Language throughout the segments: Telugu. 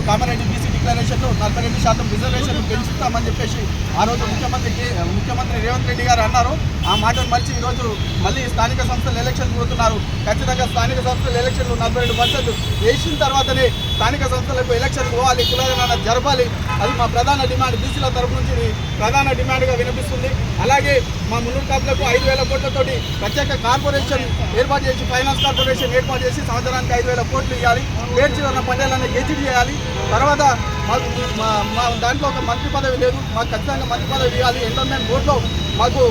కామారెడ్డి బీసీ డిక్లరేషన్లు 42% రిజర్వేషన్లు పెంచుతామని చెప్పేసి ఆ రోజు ముఖ్యమంత్రి రేవంత్ రెడ్డి గారు అన్నారు. ఆ మాటను మర్చి ఈరోజు మళ్ళీ స్థానిక సంస్థల ఎలక్షన్ పోతున్నారు. ఖచ్చితంగా స్థానిక సంస్థల ఎలక్షన్లు 42% వేసిన తర్వాతనే స్థానిక సంస్థలకు ఎలక్షన్ పోవాలి, కులగణన జరపాలి. అది మా ప్రధాన డిమాండ్, బీసీల తరఫు నుంచి ప్రధాన డిమాండ్గా వినిపిస్తుంది. అలాగే మా మున్నూరు కాపులకు 5,000 కోట్లతోటి ప్రత్యేక కార్పొరేషన్ ఏర్పాటు చేసి, ఫైనాన్స్ కార్పొరేషన్ ఏర్పాటు చేసి సంవత్సరానికి 5,000 కోట్లు ఇవ్వాలి. పేర్చి ఉన్న పంటలను గెజిట్ చేయాలి. తర్వాత మా దాంట్లో ఒక మంత్రి పదవి లేదు, మాకు ఖచ్చితంగా మంత్రి పదవి ఇవ్వాలి. ఎండోమెంట్ బోర్డులో మాకు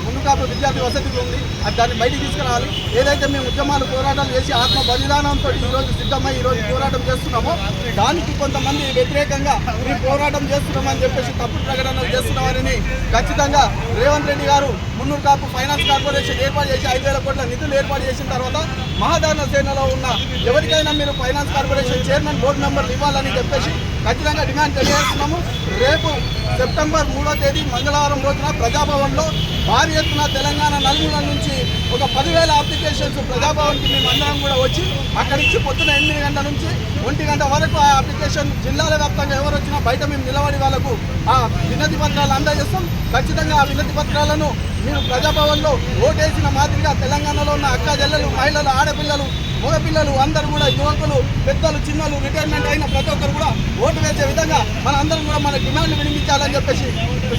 మున్నూరు కాపు విద్యార్థి వసతి ఉంది, అది దాన్ని బయటికి తీసుకురావాలి. ఏదైతే మేము ఉద్యమాలు పోరాటాలు చేసి ఆత్మ బలిదానంతో ఈరోజు సిద్ధమై ఈరోజు పోరాటం చేస్తున్నామో దానికి కొంతమంది వ్యతిరేకంగా మేము పోరాటం చేస్తున్నామని చెప్పేసి తప్పుడు ప్రకటనలు చేస్తున్నామని ఖచ్చితంగా రేవంత్ రెడ్డి గారు మున్నూరు కాపు ఫైనాన్స్ కార్పొరేషన్ ఏర్పాటు చేసి 5,000 కోట్ల నిధులు ఏర్పాటు చేసిన తర్వాత మహాదారణ సేనలో ఉన్న ఎవరికైనా మీరు ఫైనాన్స్ కార్పొరేషన్ చైర్మన్ బోర్డు మెంబర్లు ఇవ్వాలని చెప్పేసి ఖచ్చితంగా డిమాండ్ తెలియజేస్తున్నాము. రేపు సెప్టెంబర్ 3వ తేదీ మంగళవారం రోజున ప్రజాభవన్లో భారీ ఎత్తున తెలంగాణ నలుమూల నుంచి ఒక 10,000 అప్లికేషన్స్ ప్రజాభవన్కి మేము అందరం కూడా వచ్చి అక్కడి నుంచి పొద్దున 8 గంటల నుంచి 1 గంట వరకు ఆ అప్లికేషన్ జిల్లాల వ్యాప్తంగా ఎవరు వచ్చినా బయట మేము నిలబడి వాళ్ళకు ఆ వినతి పత్రాలు అందజేస్తాం. ఖచ్చితంగా ఆ వినతి పత్రాలను మీరు ప్రజాభవన్లో ఓటేసిన మాదిరిగా తెలంగాణలో ఉన్న అక్క చెల్లెలు, మహిళలు, ఆడపిల్లలు, మగపిల్లలు అందరూ కూడా, యువకులు, పెద్దలు, చిన్నలు, రిటైర్మెంట్ అయిన ప్రతి ఒక్కరు కూడా ఓటు వేసే విధంగా మన అందరం కూడా మన డిమాండ్లు వినిపించాలని చెప్పేసి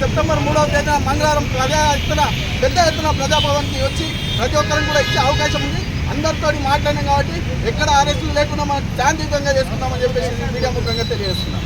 సెప్టెంబర్ 3వ తేదీన మంగళవారం పెద్ద ఎత్తున ప్రజాభవన్కి వచ్చి ప్రతి ఒక్కరిని కూడా ఇచ్చే అవకాశం ఉంది. అందరితో మాట్లాడినాం కాబట్టి ఎక్కడ అరెస్టులు లేకుండా మనం శాంతియుతంగా చేసుకుందామని చెప్పేసి మీడియా ముఖంగా తెలియజేస్తున్నాం.